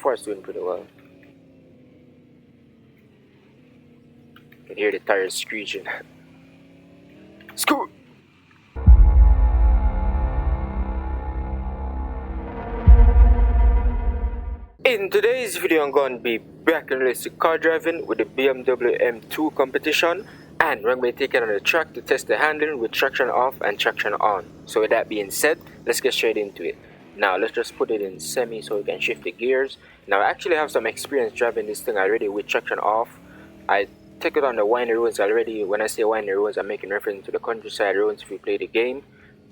far it's doing pretty well. You can hear the tires screeching. Scoot! In today's video, I'm going to be back in realistic car driving with the BMW M2 competition, and we're going to be taking on the track to test the handling with traction off and traction on. So with that being said, let's get straight into it. Now let's just put it in semi so we can shift the gears. Now I actually have some experience driving this thing already with traction off. I took it on the windy roads already. When I say windy roads, I'm making reference to the countryside roads if you play the game.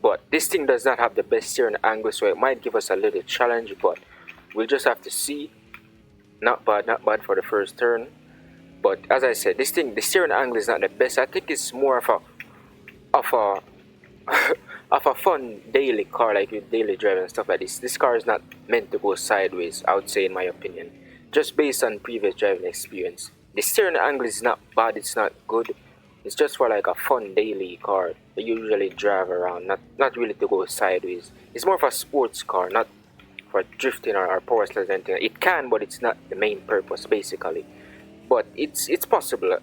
But this thing does not have the best steering angle, so it might give us a little challenge, but we'll just have to see. Not bad for the first turn. But as I said, this thing, the steering angle is not the best. I think it's more of a of a fun daily car, like with daily driving and stuff like this. This car is not meant to go sideways, I would say, in my opinion, just based on previous driving experience. The steering angle is not bad, it's not good. It's just for like a fun daily car that you usually drive around, not really to go sideways. It's more of a sports car, not for drifting or power slides or anything. It can, but it's not the main purpose basically. But it's possible,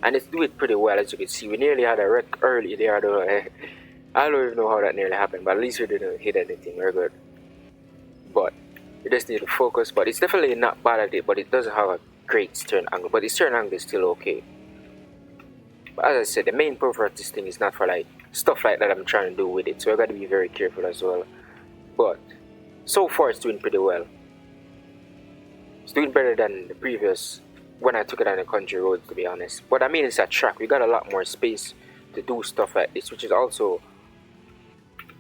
and it's doing pretty well. As you can see, we nearly had a wreck early there though. I don't even know how that nearly happened, but at least we didn't hit anything. We're good. But you just need to focus. But it's definitely not bad at it, but it doesn't have a great steering angle. But the steering angle is still okay. But as I said, the main purpose of this thing is not for like stuff like that I'm trying to do with it, so I got to be very careful as well. But so far it's doing pretty well. It's doing better than the previous when I took it on the country roads, to be honest. But I mean, it's a track. We got a lot more space to do stuff like this, which is also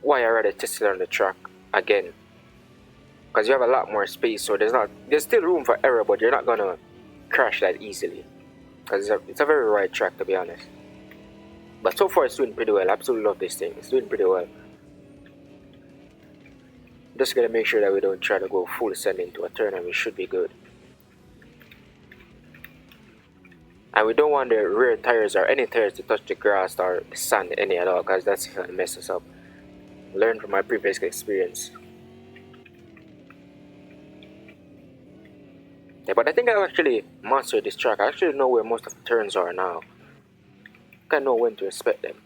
why I rather test it on the track again, because you have a lot more space, so there's still room for error, but you're not gonna crash that easily, because it's a very wide track, to be honest. But so far it's doing pretty well. I absolutely love this thing. It's doing pretty well. Just gotta make sure that we don't try to go full send into a turn, and we should be good. And we don't want the rear tires or any tires to touch the grass or the sand any at all, because that's gonna mess us up. Learn from my previous experience. Yeah, but I think I've actually mastered this track. I actually know where most of the turns are now. I know when to expect them.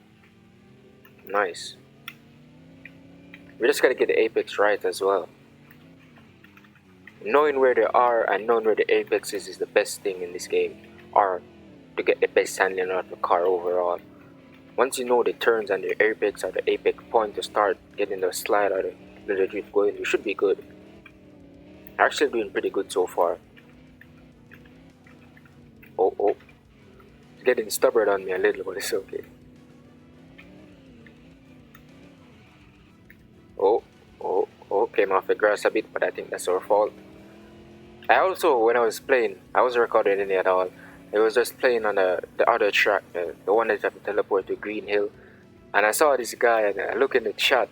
Nice. We just gotta get the apex right as well. Knowing where they are and knowing where the apex is the best thing in this game, or to get the best handling out of the car overall. Once you know the turns and the apex or the apex point to start getting the slide or the drift going, you should be good. Actually doing pretty good so far. Oh, it's getting stubborn on me a little, but it's okay. Oh, came off the grass a bit, but I think that's our fault. I also, when I was playing, I wasn't recording any at all. I was just playing on the other track, the one that I have to teleport to Green Hill. And I saw this guy, and I look in the chat.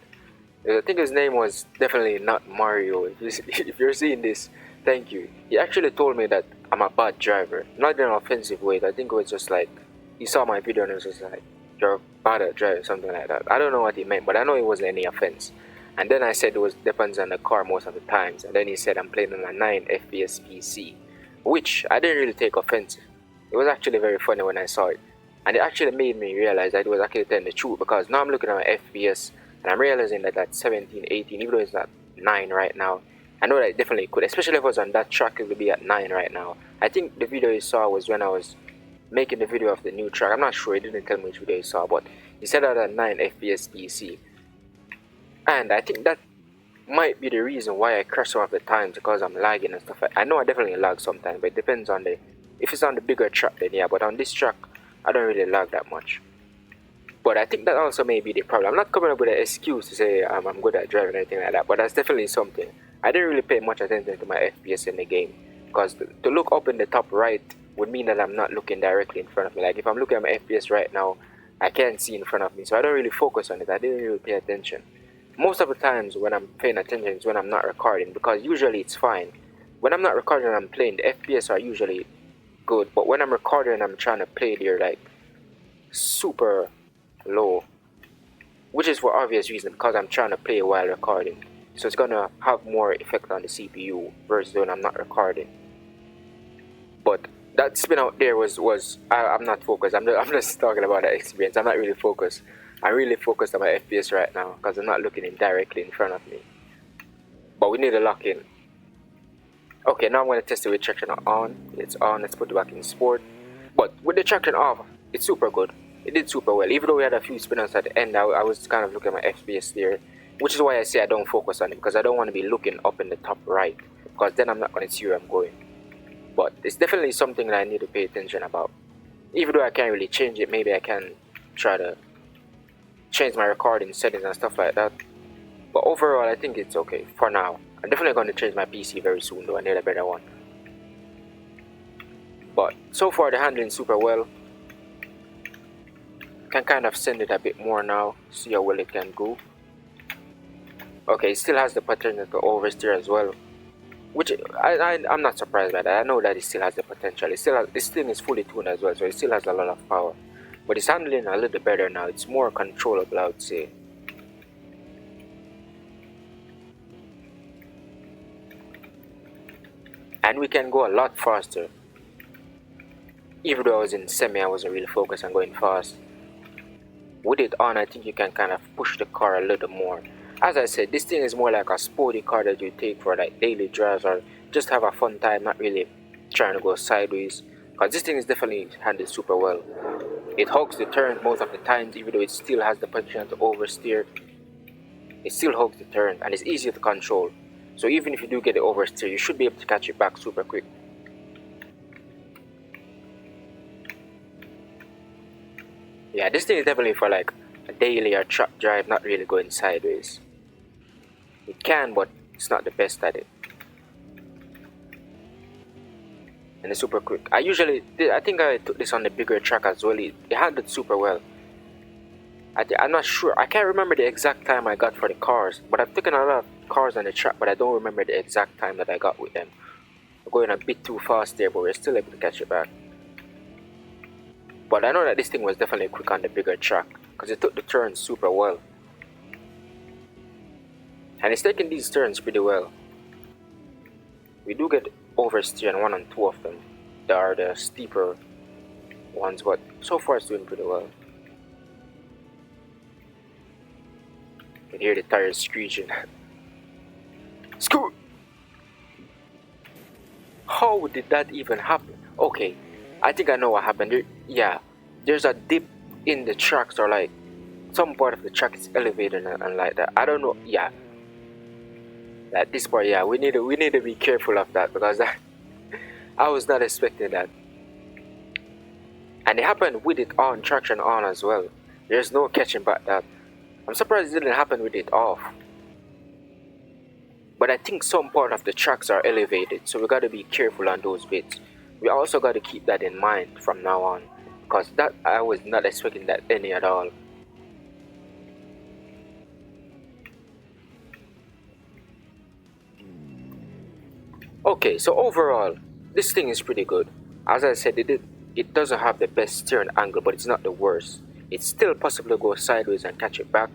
I think his name was definitely not Mario. If you're seeing this, thank you. He actually told me that I'm a bad driver. Not in an offensive way. I think it was just like, he saw my video and it was just like, you're bad at driving, something like that. I don't know what he meant, but I know it wasn't any offense. And then I said it depends on the car most of the times. And then he said I'm playing on a 9 FPS PC, which I didn't really take offense. It was actually very funny when I saw it. And it actually made me realize that it was actually telling the truth, because now I'm looking at my FPS and I'm realizing that that's 17, 18, even though it's not 9 right now. I know that it definitely could, especially if I was on that track, it would be at 9 right now. I think the video you saw was when I was making the video of the new track. I'm not sure, he didn't tell me which video you saw, but he said that at 9 FPS PC. And I think that might be the reason why I crash some of the times, because I'm lagging and stuff. I know I definitely lag sometimes, but it depends on if it's on the bigger track, then yeah. But on this track, I don't really lag that much. But I think that also may be the problem. I'm not coming up with an excuse to say I'm good at driving or anything like that, but that's definitely something. I didn't really pay much attention to my FPS in the game, because to look up in the top right would mean that I'm not looking directly in front of me. Like if I'm looking at my FPS right now, I can't see in front of me, so I don't really focus on it. I didn't really pay attention. Most of the times when I'm paying attention is when I'm not recording, because usually it's fine. When I'm not recording and I'm playing, the FPS are usually good, but when I'm recording and I'm trying to play, they're like super low, which is for obvious reason, because I'm trying to play while recording. so it's gonna have more effect on the CPU versus when I'm not recording. But that spin out there I'm not focused. I'm just talking about that experience. I'm not really focused. I'm really focused on my FPS right now because I'm not looking directly in front of me. But we need to lock in. Okay, now I'm going to test it with traction on. It's on. Let's put it back in sport. But with the traction off, it's super good. It did super well. Even though we had a few spin-outs at the end, I was kind of looking at my FPS there. Which is why I say I don't focus on it, because I don't want to be looking up in the top right. Because then I'm not going to see where I'm going. But it's definitely something that I need to pay attention about. Even though I can't really change it, maybe I can try to change my recording settings and stuff like that. But overall, I think it's okay for now. I'm definitely going to change my PC very soon though and get a better one. But so far the handling super well. Can kind of send it a bit more now, see how well it can go. Okay, it still has the potential to oversteer as well, which I'm not surprised by that. I know that it still has the potential. This thing is fully tuned as well, so it still has a lot of power. But it's handling a little better now. It's more controllable, I would say. And we can go a lot faster. Even though I was in semi, I wasn't really focused on going fast. With it on, I think you can kind of push the car a little more. As I said, this thing is more like a sporty car that you take for like daily drives or just have a fun time, not really trying to go sideways. Because this thing is definitely handled super well. It hugs the turn most of the times, even though it still has the potential to oversteer. It still hugs the turn and it's easier to control. So even if you do get the oversteer, you should be able to catch it back super quick. Yeah, this thing is definitely for like a daily or truck drive, not really going sideways. It can, but it's not the best at it. And it's super quick. I think I took this on the bigger track as well. It handled super well. I'm not sure. I can't remember the exact time I got for the cars, but I've taken a lot of cars on the track, but I don't remember the exact time that I got with them. We're going a bit too fast there, but we're still able to catch it back. But I know that this thing was definitely quick on the bigger track, because it took the turns super well. And it's taking these turns pretty well. We do get oversteer on 1 and 2 of them. They are the steeper ones, but so far it's doing pretty well. You can hear the tires screeching. Scoot! How did that even happen? Okay, I think I know what happened. There's a dip in the tracks, or like some part of the track is elevated and like that. I don't know. Yeah, at this part, yeah, we need to be careful of that, because I was not expecting that. And it happened with it on, traction on as well. There's no catching back that. I'm surprised it didn't happen with it off. But I think some part of the tracks are elevated, so we got to be careful on those bits. We also got to keep that in mind from now on, because that I was not expecting that any at all. Okay, so overall, this thing is pretty good. As I said, it doesn't have the best steering angle, but it's not the worst. It's still possible to go sideways and catch it back.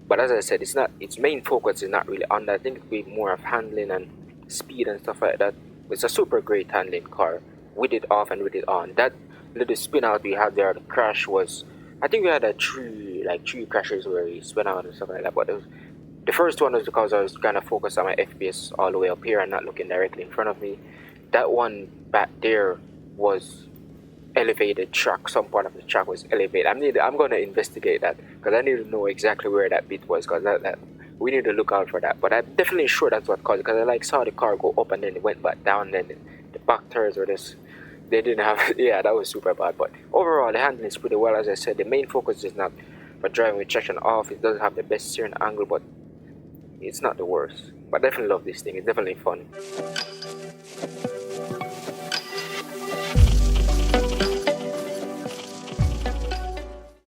But as I said, its main focus is not really on that. I think it would be more of handling and speed and stuff like that. It's a super great handling car, with it off and with it on. That little spin out we had there, the crash was, I think we had three crashes where we spin out and stuff like that. But the first one was because I was kind of focused on my FPS all the way up here and not looking directly in front of me. That one back there was elevated track. Some part of the track was elevated. I'm going to investigate that, because I need to know exactly where that bit was, because that we need to look out for that. But I'm definitely sure that's what caused it, because I saw the car go up and then it went back down, and then the back tires were this. They didn't have. Yeah, that was super bad. But overall, the handling is pretty well. As I said, the main focus is not for driving with traction off. It doesn't have the best steering angle, but it's not the worst. But I definitely love this thing. It's definitely fun.